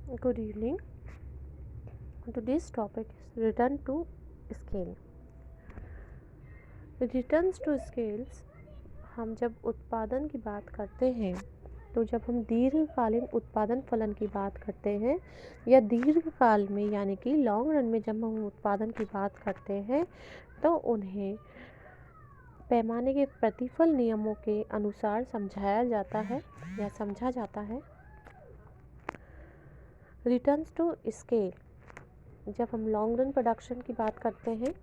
Good evening. Today's topic is return to scale. Returns to scales, हम जब उत्पादन की बात करते हैं तो जब हम दीर्घकालीन उत्पादन फलन की बात करते हैं या दीर्घकाल में यानी कि लॉन्ग रन में जब हम उत्पादन की बात करते हैं तो उन्हें पैमाने के प्रतिफल नियमों के अनुसार समझाया जाता है या समझा जाता है। रिटर्न्स टू स्केल, जब हम लॉन्ग रन प्रोडक्शन की बात करते हैं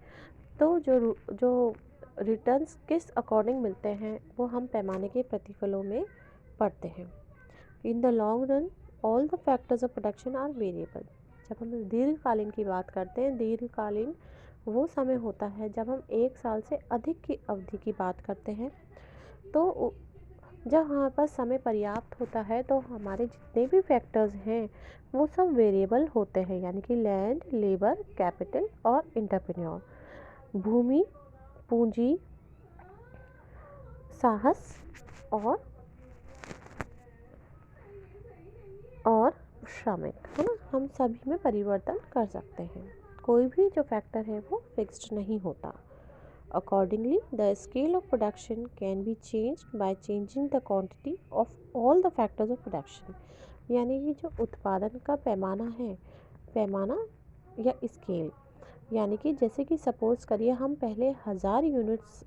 तो जो रिटर्न्स किस अकॉर्डिंग मिलते हैं वो हम पैमाने के प्रतिफलों में पढ़ते हैं। In the long run all the factors of production are variable. जब हम दीर्घकालीन की बात करते हैं, दीर्घकालीन वो समय होता है जब हम 1 साल से अधिक की अवधि की बात करते हैं। तो जब हमारे पास समय पर्याप्त होता है तो हमारे जितने भी फैक्टर्स हैं वो सब वेरिएबल होते हैं, यानी कि लैंड, लेबर, कैपिटल और एंटरप्रेन्योर, भूमि, पूंजी, साहस और श्रमिक, है ना। हम सभी में परिवर्तन कर सकते हैं, कोई भी जो फैक्टर है वो फिक्स्ड नहीं होता। Accordingly, the scale of production can be changed by changing the quantity of all the factors of production। यानी कि जो उत्पादन का पैमाना है, पैमाना या स्केल, यानी कि जैसे कि सपोज करिए हम पहले 1000 यूनिट्स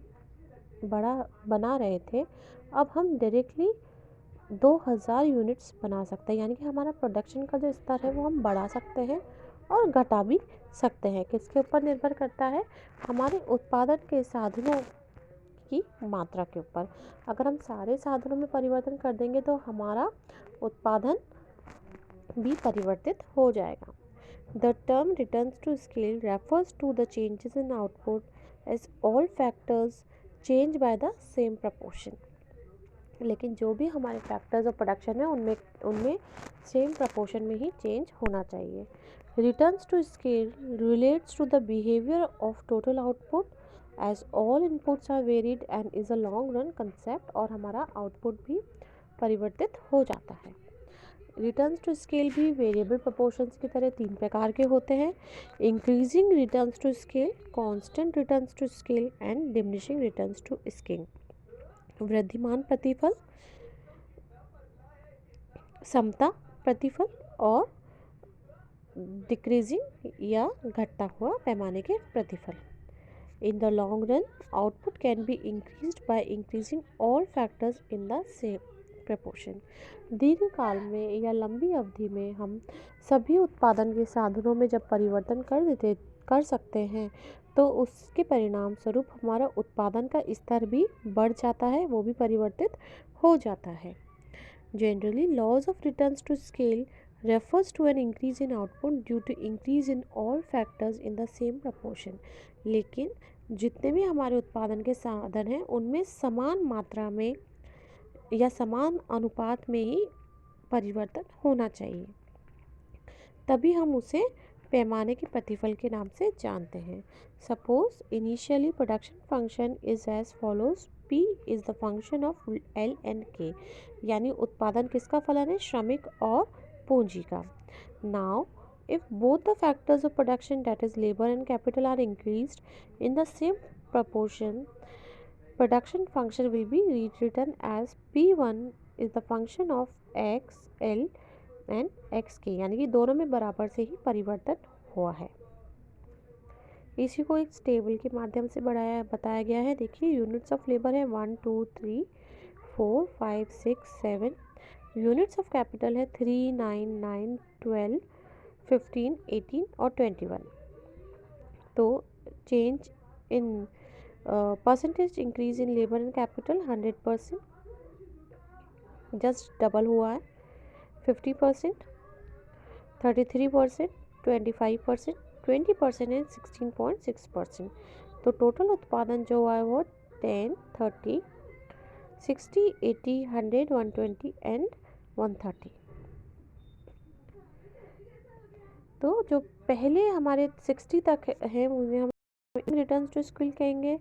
बना रहे थे, अब हम डायरेक्टली 2000 यूनिट्स बना सकते हैं। यानी कि हमारा प्रोडक्शन का जो स्तर है वो हम बढ़ा सकते हैं और घटा भी सकते हैं। किसके ऊपर निर्भर करता है? हमारे उत्पादन के साधनों की मात्रा के ऊपर। अगर हम सारे साधनों में परिवर्तन कर देंगे तो हमारा उत्पादन भी परिवर्तित हो जाएगा। The term returns to scale refers to the changes in output as all factors change by the same proportion. लेकिन जो भी हमारे फैक्टर्स ऑफ प्रोडक्शन है उनमें सेम प्रपोर्शन में ही चेंज होना चाहिए। Returns to scale relates to the behaviour of total output as all inputs are varied and is a long run concept, और हमारा आउटपुट भी परिवर्तित हो जाता है। रिटर्न्स टू स्केल भी वेरिएबल प्रपोर्शंस की तरह 3 प्रकार के होते हैं: increasing returns to scale, constant returns to scale and diminishing returns to scale. वृद्धिमान प्रतिफल, समता प्रतिफल और डिक्रीजिंग या घटता हुआ पैमाने के प्रतिफल। इन the long run output can be increased by increasing all factors in the same proportion. दीर्घकाल में या लंबी अवधि में हम सभी उत्पादन के साधनों में जब परिवर्तन कर सकते हैं तो उसके परिणाम स्वरूप हमारा उत्पादन का स्तर भी बढ़ जाता है, वो भी परिवर्तित हो जाता है। Generally laws of returns to scale refers to an increase in output due to increase in all factors in the same proportion। लेकिन जितने भी हमारे उत्पादन के साधन हैं उनमें समान मात्रा में या समान अनुपात में ही परिवर्तन होना चाहिए, तभी हम उसे पैमाने के प्रतिफल के नाम से जानते हैं। Suppose initially production function is as follows: P is the function of L and K। यानी उत्पादन किसका फलन है? श्रमिक और पूंजी का। Now if both the factors of production, that is labor and capital, are increased in the same proportion, production function will be rewritten as P1 is the function of X, L and XK। यानी कि दोनों में बराबर से ही परिवर्तन हुआ है। इसी को एक टेबल के माध्यम से बताया गया है। देखिए, यूनिट्स ऑफ लेबर है 1 2 3 4 5 6 7। यूनिट्स ऑफ कैपिटल है 3 9 9 12 15 18 और 21। तो change in percentage increase in labour and capital 100%, just double हुआ है। 50%, 33%, 25%, 20% एंड 16.6%। तो टोटल उत्पादन जो हुआ है वो 10 30 60 80 100 120 एंड 130। तो जो पहले हमारे 60 तक है उन्हें हम रिटर्न्स टू स्केल कहेंगे।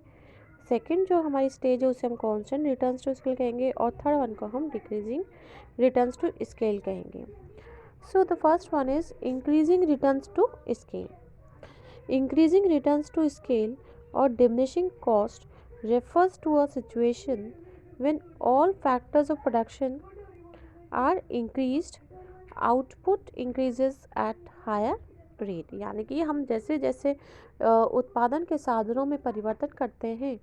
सेकंड जो हमारी स्टेज है उसे हम कांस्टेंट रिटर्न्स टू स्केल कहेंगे और थर्ड वन को हम डिक्रीजिंग रिटर्न्स टू स्केल कहेंगे। So the first one is increasing returns to scale. Increasing returns to scale or diminishing cost refers to a situation when all factors of production are increased, output increases at higher rate. यानी कि हम जैसे जैसे उत्पादन के साधनों में परिवर्तन करते हैं,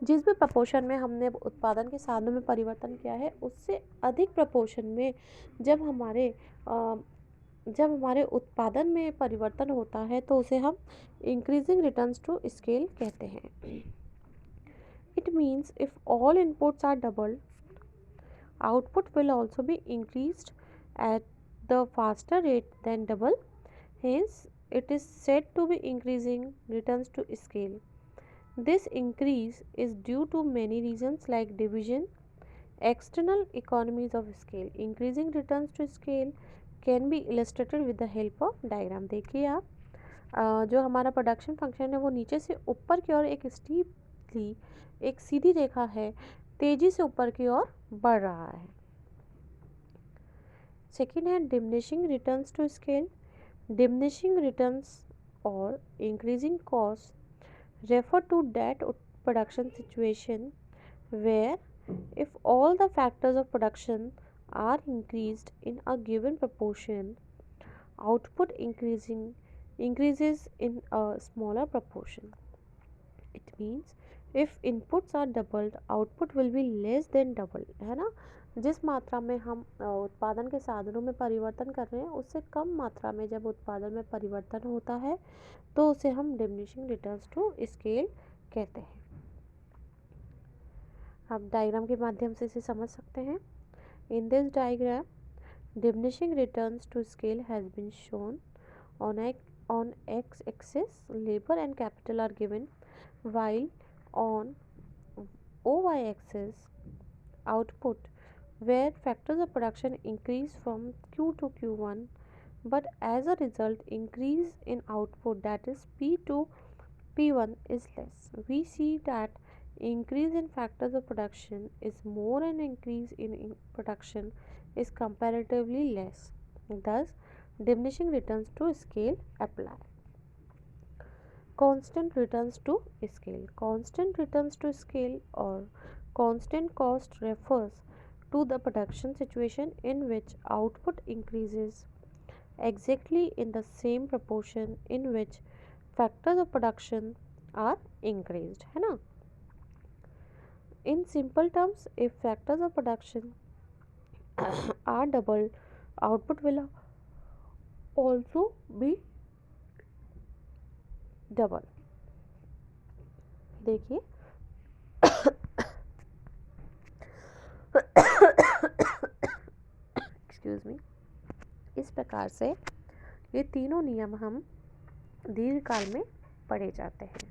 जिस भी प्रपोर्शन में हमने उत्पादन के साधनों में परिवर्तन किया है उससे अधिक प्रपोर्शन में जब हमारे उत्पादन में परिवर्तन होता है तो उसे हम इंक्रीजिंग रिटर्न्स टू स्केल कहते हैं. It means if all inputs are doubled, output will also be increased at the faster rate than double. Hence, it is said to be increasing returns to scale. This increase is due to many reasons like division, external economies of scale. Increasing returns to scale can be illustrated with the help of diagram. देखिए आप जो हमारा production function है वो नीचे से ऊपर की ओर एक स्टीपली एक सीधी रेखा है तेजी से ऊपर की ओर बढ़ रहा है. सेकेंड है diminishing returns to scale. Diminishing returns और increasing cost refer to that production situation where if all the factors of production are increased in a given proportion, output increases in a smaller proportion. It means if inputs are doubled, output will be less than double. है ना, जिस मात्रा में हम उत्पादन के साधनों में परिवर्तन कर रहे हैं उससे कम मात्रा में जब उत्पादन में परिवर्तन होता है तो उसे हम डिमिनिशिंग रिटर्न्स टू स्केल कहते हैं. आप डायग्राम के माध्यम से इसे समझ सकते हैं. In this diagram diminishing returns to scale has been shown. On x axis labor and capital are given, while on y axis output, where factors of production increase from q to q1, but as a result increase in output, that is p to p1, is less. We see that increase in factors of production is more and increase in production is comparatively less. Thus, diminishing returns to scale apply. Constant returns to scale. Constant returns to scale or constant cost refers to the production situation in which output increases exactly in the same proportion in which factors of production are increased. है ना. In simple terms, if factors of production are doubled, output will also be double. देखिए excuse me. इस प्रकार से ये तीनों नियम हम दीर्घकाल में पढ़े जाते हैं.